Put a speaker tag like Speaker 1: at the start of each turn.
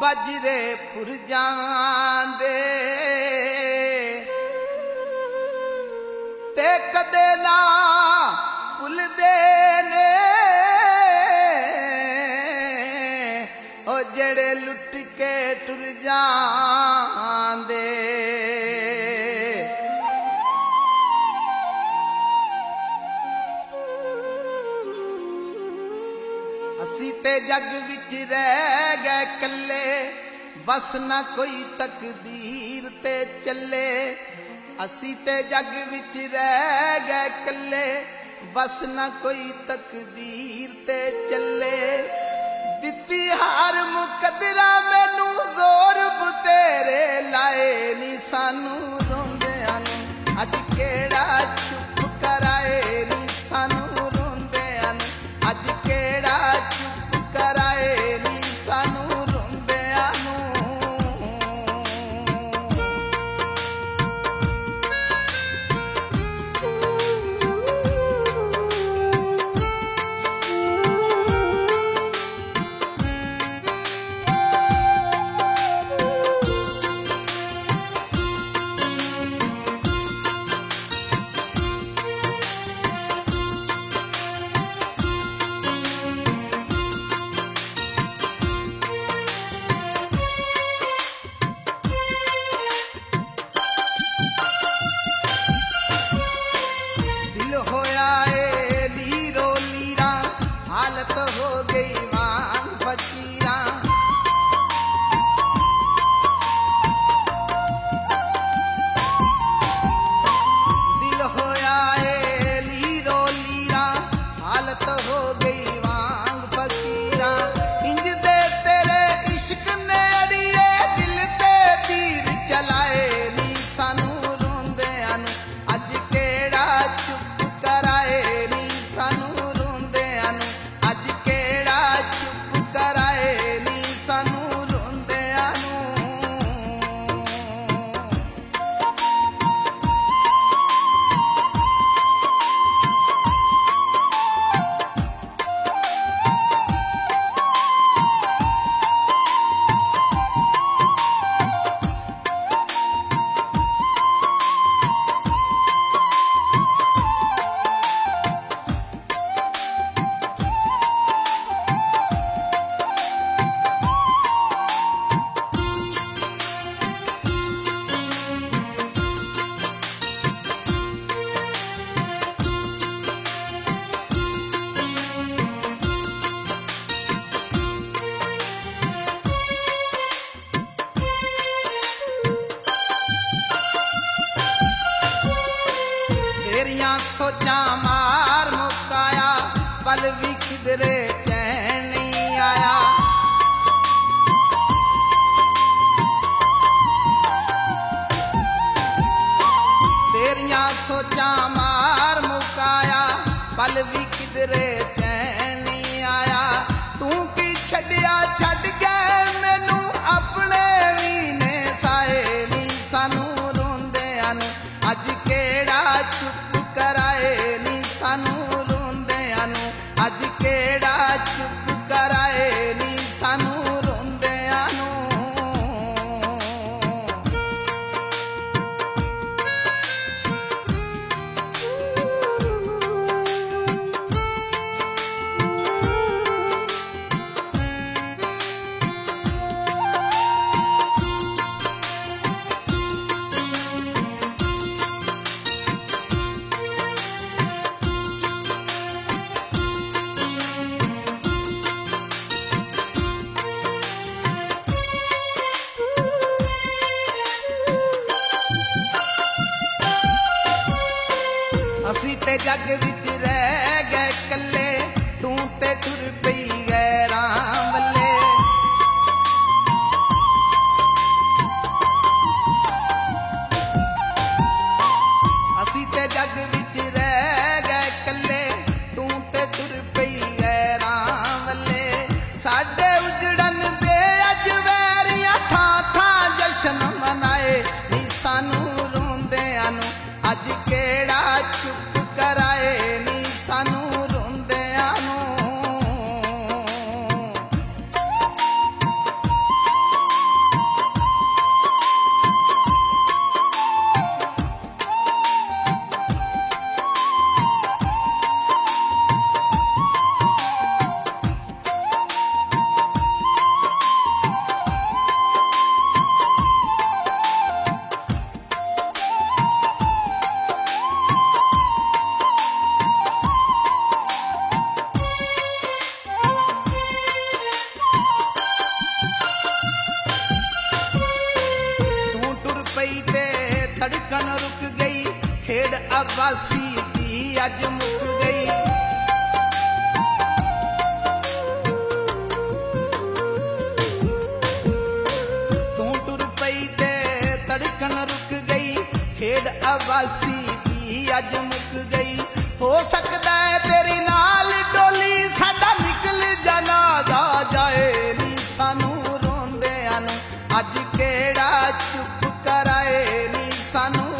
Speaker 1: बजरे पुरजांदे ते कदे ना भुलदे ने ओ जड़े लुट के टुर जांदे। असी ते जग विच रह गए कल्ले, बस ना कोई तकदीर ते चले। असी ते जग विच रह गए कल्ले, बस ना कोई तकदीर ते चले। दिती हार मुकदरा मैनू जोर बतेरे लाए नी सानू रोंदियां नू अज केड़ा चुप कराए नी सानू रोंदियां नू अज केड़ा चुप कराए नी सानू रोंदियां नू। सोचा मार मुकाया पल भी किधरे चैन नहीं आया। तेरियां सोचा मार मुकाया पल भी किधरे चैन नहीं आया। तू की छड़िया छड़ गए मैनू अपने भी ने साए नी सानू रोंदियां नू अज केड़ा चुप कराए नी ਖੇਡ ਆਵਾਸੀ ਦੀ ਅੱਜ ਮੁੱਕ ਗਈ। ਤੂੰ ਟੁਰ ਪਈ ਤੇ ਧੜਕਣ ਰੁਕ ਗਈ, ਖੇਡ ਆਵਾਸੀ ਦੀ ਅੱਜ ਮੁੱਕ ਗਈ। ਹੋ ਸਕਦਾ ਹੈ ਤੇਰੀ ਨਾਲ ਡੋਲੀ ਸਾਡਾ ਨਿਕਲ ਜਨਾਜ਼ਾ ਜਾਏ ਨੀ ਸਾਨੂੰ ਰੋਂਦਿਆਂ ਨੂੰ, ਅੱਜ ਕਿਹੜਾ ਚੁੱਪ ਕਰਾਏ ਨੀ ਸਾਨੂੰ